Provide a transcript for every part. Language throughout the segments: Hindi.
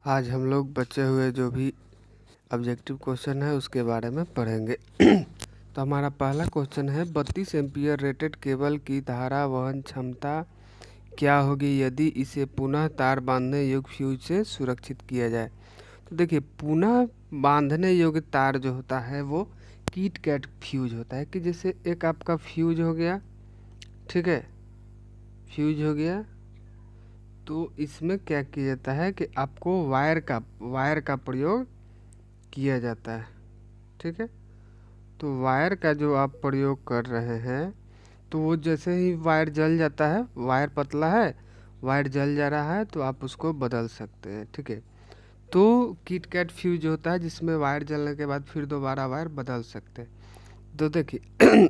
आज हम लोग बचे हुए जो भी ऑब्जेक्टिव क्वेश्चन है उसके बारे में पढ़ेंगे। तो हमारा पहला क्वेश्चन है 32 एम्पीयर रेटेड केबल की धारा वहन क्षमता क्या होगी यदि इसे पुनः तार बांधने योग्य फ्यूज से सुरक्षित किया जाए। तो देखिए, पुनः बांधने योग्य तार जो होता है वो कीट कैट फ्यूज होता है कि जैसे एक आपका फ्यूज हो गया, ठीक है, फ्यूज हो गया, तो इसमें क्या किया जाता है कि आपको वायर का प्रयोग किया जाता है, ठीक है। तो वायर का जो आप प्रयोग कर रहे हैं, तो वो जैसे ही वायर जल जाता है, वायर पतला है, वायर जल जा रहा है, तो आप उसको बदल सकते हैं, ठीक है। तो किट कैट फ्यूज होता है जिसमें वायर जलने के बाद फिर दोबारा वायर बदल सकते हैं। तो देखिए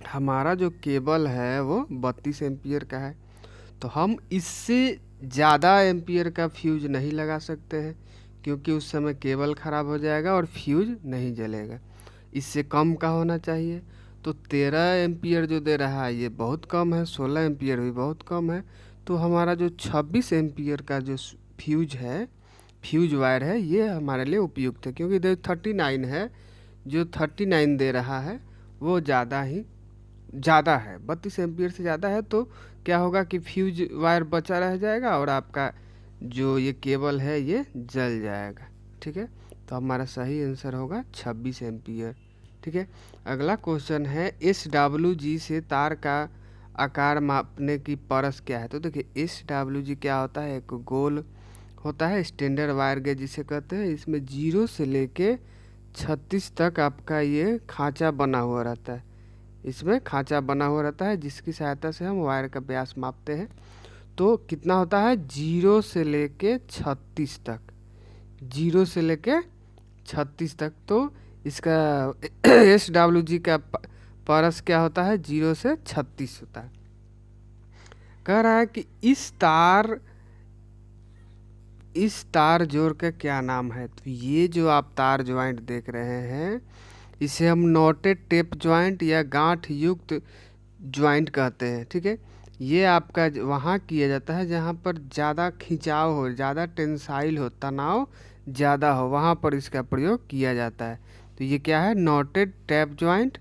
हमारा जो केबल है वो 32 एम्पियर का है, तो हम इससे ज़्यादा एम्पियर का फ्यूज नहीं लगा सकते हैं क्योंकि उस समय केबल ख़राब हो जाएगा और फ्यूज नहीं जलेगा। इससे कम का होना चाहिए। तो 13 एम्पियर जो दे रहा है ये बहुत कम है, 16 एम्पियर भी बहुत कम है। तो हमारा जो 26 एम्पियर का जो फ्यूज है, फ्यूज वायर है, ये हमारे लिए उपयुक्त है क्योंकि जो 39 है, जो 39 दे रहा है वो ज़्यादा है, 32 एम्पियर से ज़्यादा है। तो क्या होगा कि फ्यूज वायर बचा रह जाएगा और आपका जो ये केबल है ये जल जाएगा, ठीक है। तो हमारा सही आंसर होगा 26 एम्पियर, ठीक है। अगला क्वेश्चन है SWG से तार का आकार मापने की परस क्या है। तो देखिए SWG क्या होता है, एक गोल होता है, स्टैंडर्ड वायर गेज जिसे कहते हैं। इसमें 0 से लेके 36 तक आपका ये खांचा बना हुआ रहता है, इसमें खांचा बना हुआ रहता है जिसकी सहायता से हम वायर का व्यास मापते हैं। तो कितना होता है, 0 से लेके 36 तक, 0 से लेके 36 तक। तो इसका SWG का परस क्या होता है, 0 से 36 होता है। कह रहा है कि इस तार जोड़ का क्या नाम है। तो ये जो आप तार ज्वाइंट देख रहे हैं इसे हम नॉटेड टेप ज्वाइंट या गांठ युक्त ज्वाइंट कहते हैं, ठीक है। ये आपका वहाँ किया जाता है जहाँ पर ज़्यादा खिंचाव हो, ज़्यादा टेंसाइल हो, तनाव ज़्यादा हो, वहाँ पर इसका प्रयोग किया जाता है। तो ये क्या है, नॉटेड टैप ज्वाइंट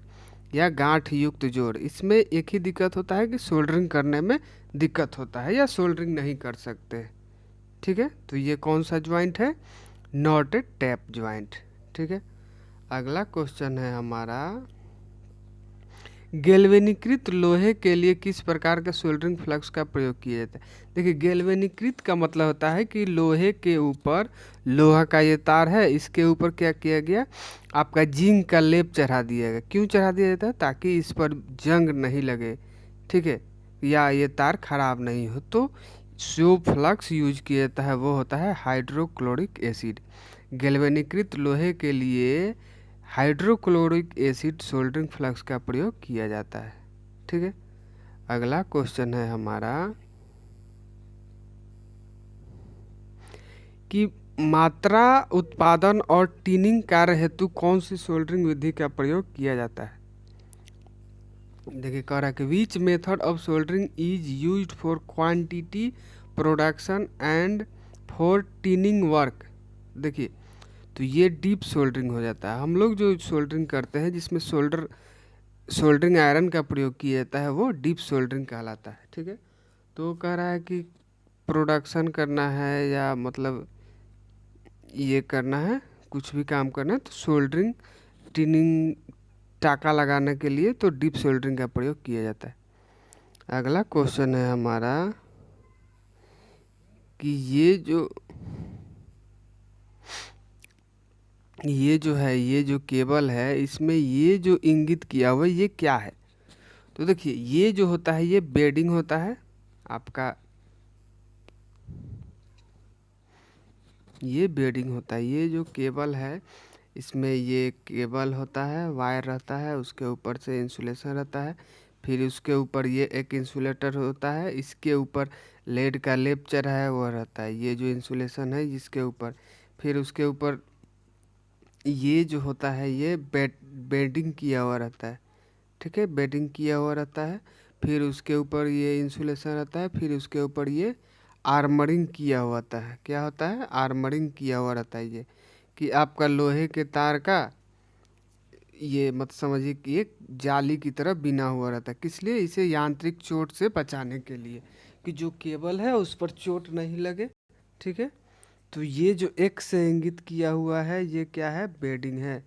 या गांठ युक्त जोड़। इसमें एक ही दिक्कत होता है कि सोल्डरिंग करने में दिक्कत होता है या सोल्डरिंग नहीं कर सकते, ठीक है। तो ये कौन सा ज्वाइंट है, नॉटेड टैप ज्वाइंट, ठीक है। अगला क्वेश्चन है हमारा, गैल्वेनीकृत लोहे के लिए किस प्रकार का सोल्डरिंग फ्लक्स का प्रयोग किया जाता है। देखिए, गैल्वेनीकृत का मतलब होता है कि लोहे के ऊपर, लोहा का ये तार है, इसके ऊपर क्या किया गया, आपका जिंक का लेप चढ़ा दिया गया। क्यों चढ़ा दिया जाता है, ताकि इस पर जंग नहीं लगे, ठीक है, या ये तार खराब नहीं हो। तो जो फ्लक्स यूज किया जाता है वो होता है हाइड्रोक्लोरिक एसिड। गैल्वेनीकृत लोहे के लिए हाइड्रोक्लोरिक एसिड सोल्डरिंग फ्लक्स का प्रयोग किया जाता है, ठीक है। अगला क्वेश्चन है हमारा कि मात्रा उत्पादन और टीनिंग कार्य हेतु कौन सी सोल्डरिंग विधि का प्रयोग किया जाता है। देखिए, कह रहा है कि which method of soldering is used for quantity production and for टीनिंग work. देखिए, तो ये डीप सोल्डरिंग हो जाता है। हम लोग जो सोल्डरिंग करते हैं जिसमें सोल्डरिंग आयरन का प्रयोग किया जाता है वो डीप सोल्डरिंग कहलाता है, ठीक है। तो कह रहा है कि प्रोडक्शन करना है या मतलब ये करना है, कुछ भी काम करना है, तो सोल्डरिंग, टिनिंग, टाका लगाने के लिए तो डीप सोल्डरिंग का प्रयोग किया जाता है। अगला क्वेश्चन है हमारा कि ये जो केबल है इसमें ये जो इंगित किया हुआ ये क्या है। तो देखिए, ये जो होता है ये बेडिंग होता है आपका, ये बेडिंग होता है। ये जो केबल है इसमें ये केबल होता है, वायर रहता है, उसके ऊपर से इंसुलेशन रहता है, फिर उसके ऊपर ये एक इंसुलेटर होता है, इसके ऊपर लेड का लेप चढ़ा है वो रहता है, ये जो इंसुलेशन है जिसके ऊपर, फिर उसके ऊपर ये जो होता है ये बेडिंग किया हुआ रहता है, ठीक है, बेडिंग किया हुआ रहता है। फिर उसके ऊपर ये इंसुलेशन रहता है, फिर उसके ऊपर ये आर्मरिंग किया हुआ होता है। क्या होता है? आर्मरिंग किया हुआ रहता है ये, कि आपका लोहे के तार का ये मत समझिए कि एक जाली की तरह बिना हुआ रहता है। किस लिए? इसे यांत्रिक चोट से बचाने के लिए, कि जो केबल है उस पर चोट नहीं लगे। ठीक है, तो ये जो एक्स से इंगित किया हुआ है ये क्या है? बेडिंग है।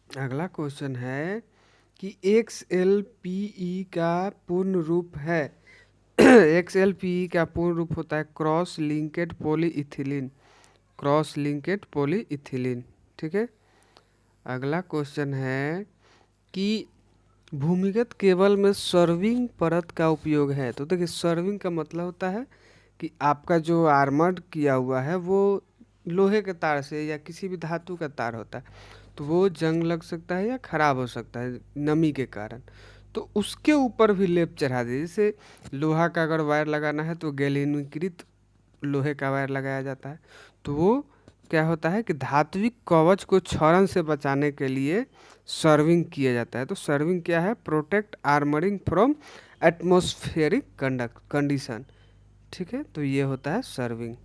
अगला क्वेश्चन है कि एक्स एल पी ई का पूर्ण रूप है। एक्स एल पी ई का पूर्ण रूप होता है cross linked polyethylene. Cross linked polyethylene. ठीक है, अगला क्वेश्चन है कि भूमिगत केबल में सर्विंग परत का उपयोग है। तो देखिए, सर्विंग का मतलब होता है कि आपका जो आर्मर्ड किया हुआ है वो लोहे के तार से या किसी भी धातु का तार होता है, तो वो जंग लग सकता है या खराब हो सकता है नमी के कारण। तो उसके ऊपर भी लेप चढ़ा दीजिए। जैसे लोहा का अगर वायर लगाना है तो गैल्वेनीकृत लोहे का वायर लगाया जाता है। तो वो क्या होता है कि धात्विक कवच को क्षरण से बचाने के लिए सर्विंग किया जाता है। तो सर्विंग क्या है? Protect armouring from atmospheric condition. ठीक है, तो ये होता है सर्विंग।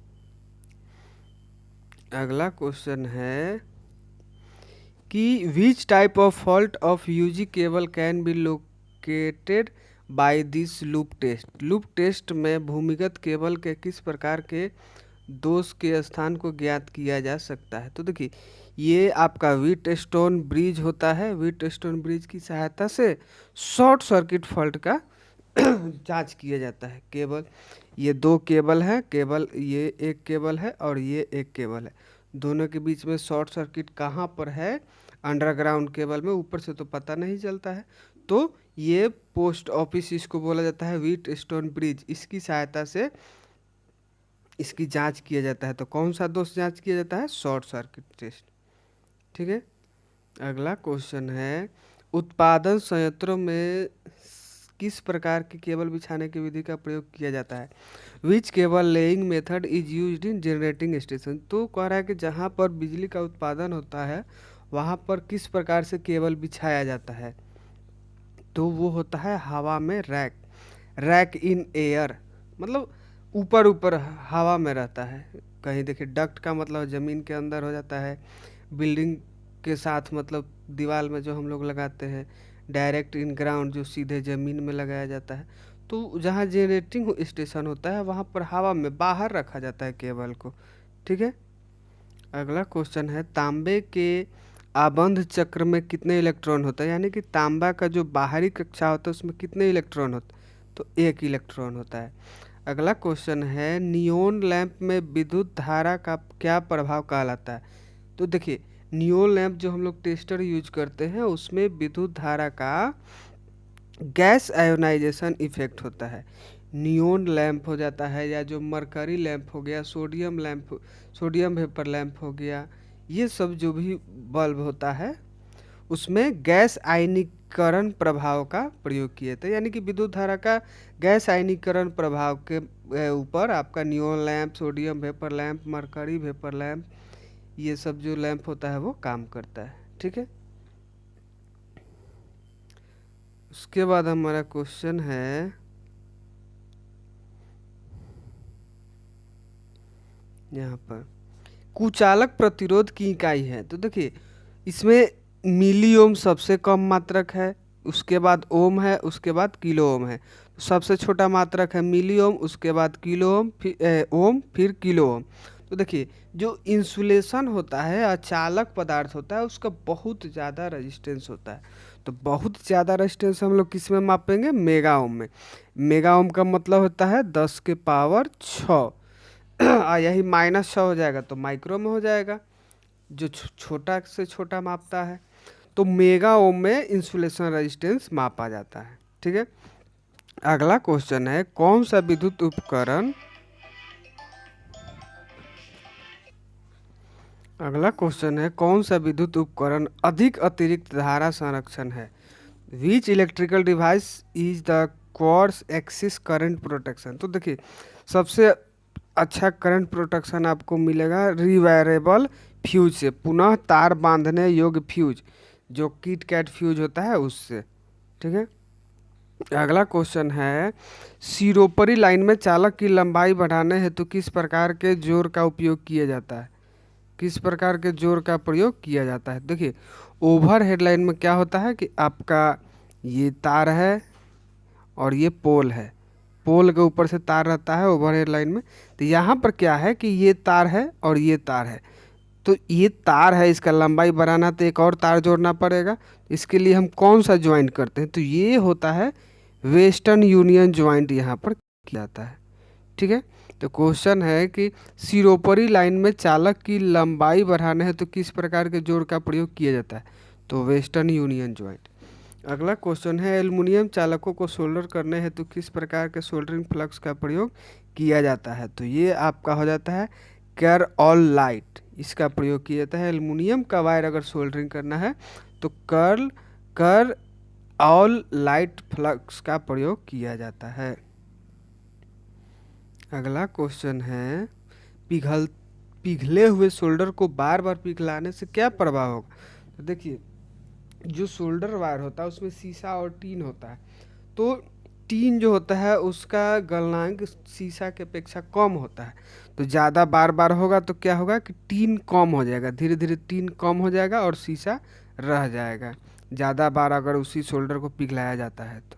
अगला क्वेश्चन है कि which type of fault of UG cable can be located by this loop test. Loop test में भूमिगत केबल के किस प्रकार के दोष के स्थान को ज्ञात किया जा सकता है? तो देखिए, ये आपका व्हीट स्टोन ब्रिज होता है। व्हीट स्टोन ब्रिज की सहायता से शॉर्ट सर्किट फॉल्ट का जांच किया जाता है। केबल, ये दो केबल है, केबल ये एक केबल है और ये एक केबल है, दोनों के बीच में शॉर्ट सर्किट कहाँ पर है? अंडरग्राउंड केबल में। ऊपर से तो पता नहीं चलता है। तो ये पोस्ट ऑफिस इसको बोला जाता है व्हीट स्टोन ब्रिज। इसकी सहायता से इसकी जांच किया जाता है। तो कौन सा दोष जांच किया जाता है? Short circuit test. ठीक है, अगला क्वेश्चन है उत्पादन संयंत्रों में किस प्रकार की केबल बिछाने की विधि का प्रयोग किया जाता है? Which cable laying method is used in generating station. तो कह रहा है कि जहाँ पर बिजली का उत्पादन होता है वहाँ पर किस प्रकार से केबल बिछाया जाता है? तो वो होता है हवा में रैक। रैक इन एयर, मतलब ऊपर ऊपर हवा में रहता है। कहीं देखिए डक्ट का मतलब ज़मीन के अंदर हो जाता है। बिल्डिंग के साथ मतलब दीवार में जो हम लोग लगाते हैं। डायरेक्ट इन ग्राउंड जो सीधे ज़मीन में लगाया जाता है। तो जहाँ जनरेटिंग स्टेशन होता है वहाँ पर हवा में बाहर रखा जाता है केबल को। ठीक है, अगला क्वेश्चन है तांबे के आबंध चक्र में कितने इलेक्ट्रॉन होता है? यानी कि तांबा का जो बाहरी कक्षा होता है उसमें कितने इलेक्ट्रॉन होते हैं? तो एक इलेक्ट्रॉन होता है। अगला क्वेश्चन है नियोन लैंप में विद्युत धारा का क्या प्रभाव कहलाता है? तो देखिए, नियोन लैंप जो हम लोग टेस्टर यूज करते हैं उसमें विद्युत धारा का गैस आयोनाइजेशन इफेक्ट होता है। नियोन लैंप हो जाता है, या जो मरकरी लैंप हो गया, sodium lamp, sodium vapour lamp हो गया, ये सब जो भी बल्ब होता है उसमें गैस आयनीकरण प्रभाव का प्रयोग किए थे। यानी कि विद्युत धारा का गैस आयनीकरण प्रभाव के ऊपर आपका neon lamp, sodium vapour lamp, mercury vapour lamp, ये सब जो लैंप होता है वो काम करता है। ठीक है, उसके बाद हमारा क्वेश्चन है यहाँ पर कुचालक प्रतिरोध की इकाई है। तो देखिए, इसमें मिली ओम सबसे कम मात्रक है, उसके बाद ओम है, उसके बाद किलो ओम है। सबसे छोटा मात्रक है मिली ओम, उसके बाद किलो ओम, फिर ओम, फिर किलो ओम। तो देखिए, जो इंसुलेशन होता है, अचालक पदार्थ होता है, उसका बहुत ज़्यादा रेजिस्टेंस होता है। तो बहुत ज़्यादा रेजिस्टेंस हम लोग किस में मापेंगे? मेगा ओम में। मेगा ओम का मतलब होता है 10⁶। यही -6 हो जाएगा तो माइक्रो में हो जाएगा, जो छोटा से छोटा मापता है। तो मेगा ओम में इंसुलेशन रेजिस्टेंस मापा जाता है। ठीक है, अगला क्वेश्चन है कौन सा विद्युत उपकरण अगला क्वेश्चन है कौन सा विद्युत उपकरण अधिक अतिरिक्त धारा संरक्षण है? Which electrical device is the course excess current protection. तो देखिए, सबसे अच्छा करंट प्रोटेक्शन आपको मिलेगा रिवायरेबल फ्यूज से, पुनः तार बांधने योग्य फ्यूज, जो किट कैट फ्यूज होता है उससे। ठीक है, अगला क्वेश्चन है, सिरोपरी लाइन में चालक की लंबाई बढ़ाने हेतु किस प्रकार के जोर का उपयोग किया जाता है? किस प्रकार के जोर का प्रयोग किया जाता है? देखिए, ओवर हेड लाइन में क्या होता है कि आपका ये तार है और ये पोल है, पोल के ऊपर से तार रहता है ओवर हेड लाइन में। तो यहाँ पर क्या है कि ये तार है और ये तार है, तो ये तार है, इसका लंबाई बढ़ाना तो एक और तार जोड़ना पड़ेगा। इसके लिए हम कौन सा ज्वाइंट करते हैं? तो ये होता है वेस्टर्न यूनियन ज्वाइंट, यहाँ पर किया जाता है। ठीक है, तो क्वेश्चन है कि सिरोपरी लाइन में चालक की लंबाई बढ़ाने है तो किस प्रकार के जोड़ का प्रयोग किया जाता है? तो वेस्टर्न यूनियन ज्वाइंट। अगला क्वेश्चन है, एल्युमिनियम चालकों को सोल्डर करने हेतु किस प्रकार के सोल्डरिंग फ्लक्स का प्रयोग किया जाता है? तो ये आपका हो जाता है कर ऑल लाइट, इसका प्रयोग किया जाता है। एल्युमिनियम का वायर अगर सोल्डरिंग करना है तो कर ऑल लाइट फ्लक्स का प्रयोग किया जाता है। अगला क्वेश्चन है, पिघले हुए सोल्डर को बार बार पिघलाने से क्या प्रभाव होगा? तो देखिए, जो सोल्डर वायर होता है उसमें शीशा और टीन होता है, तो टीन जो होता है उसका गलनांक शीशा के अपेक्षा कम होता है। तो ज़्यादा बार बार होगा तो क्या होगा कि टीन कम हो जाएगा, धीरे धीरे टीन कम हो जाएगा और शीशा रह जाएगा, ज़्यादा बार अगर उसी सोल्डर को पिघलाया जाता है तो।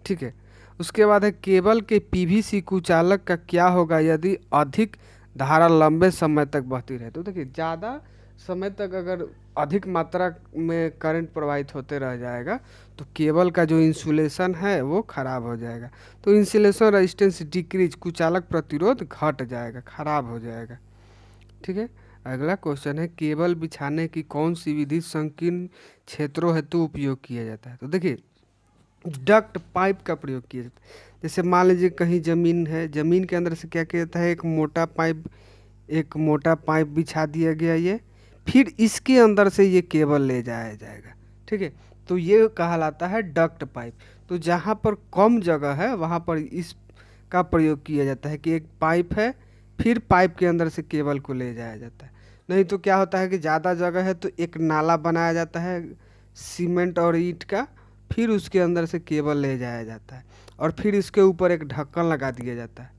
ठीक है, उसके बाद है, केबल के पीवीसी कुचालक का क्या होगा यदि अधिक धारा लंबे समय तक बहती रहे? तो देखिए, ज़्यादा समय तक अगर अधिक मात्रा में करंट प्रवाहित होते रह जाएगा तो केबल का जो इंसुलेशन है वो खराब हो जाएगा, तो इंसुलेशन रेजिस्टेंस डिक्रीज, कुचालक प्रतिरोध घट जाएगा, खराब हो जाएगा। ठीक है, अगला क्वेश्चन है, केबल बिछाने की कौन सी विधि संकीर्ण क्षेत्रों हेतु उपयोग किया जाता है? तो देखिए, डक्ट पाइप का प्रयोग किया जाता है। जैसे मान लीजिए कहीं ज़मीन है, ज़मीन के अंदर से क्या किया जाता है, एक मोटा पाइप बिछा दिया गया, ये फिर इसके अंदर से ये केबल ले जाया जाएगा। ठीक है, तो ये कहलाता है डक्ट पाइप। तो जहाँ पर कम जगह है वहाँ पर इसका प्रयोग किया जाता है कि एक पाइप है, फिर पाइप के अंदर से केबल को ले जाया जाता है। नहीं तो क्या होता है कि ज़्यादा जगह है तो एक नाला बनाया जाता है सीमेंट और ईंट का, फिर उसके अंदर से केबल ले जाया जाता है और फिर इसके ऊपर एक ढक्कन लगा दिया जाता है।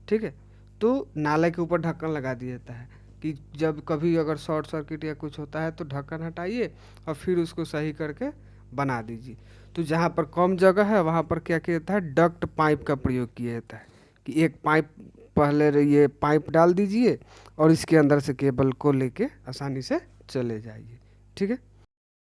ठीक है, तो नाले के ऊपर ढक्कन लगा दिया जाता है कि जब कभी अगर शॉर्ट सर्किट या कुछ होता है तो ढक्कन हटाइए और फिर उसको सही करके बना दीजिए। तो जहाँ पर कम जगह है वहाँ पर क्या किया जाता है, डक्ट पाइप का प्रयोग किया जाता है कि एक पाइप, पहले ये पाइप डाल दीजिए और इसके अंदर से केबल को लेके आसानी से चले जाइए। ठीक है।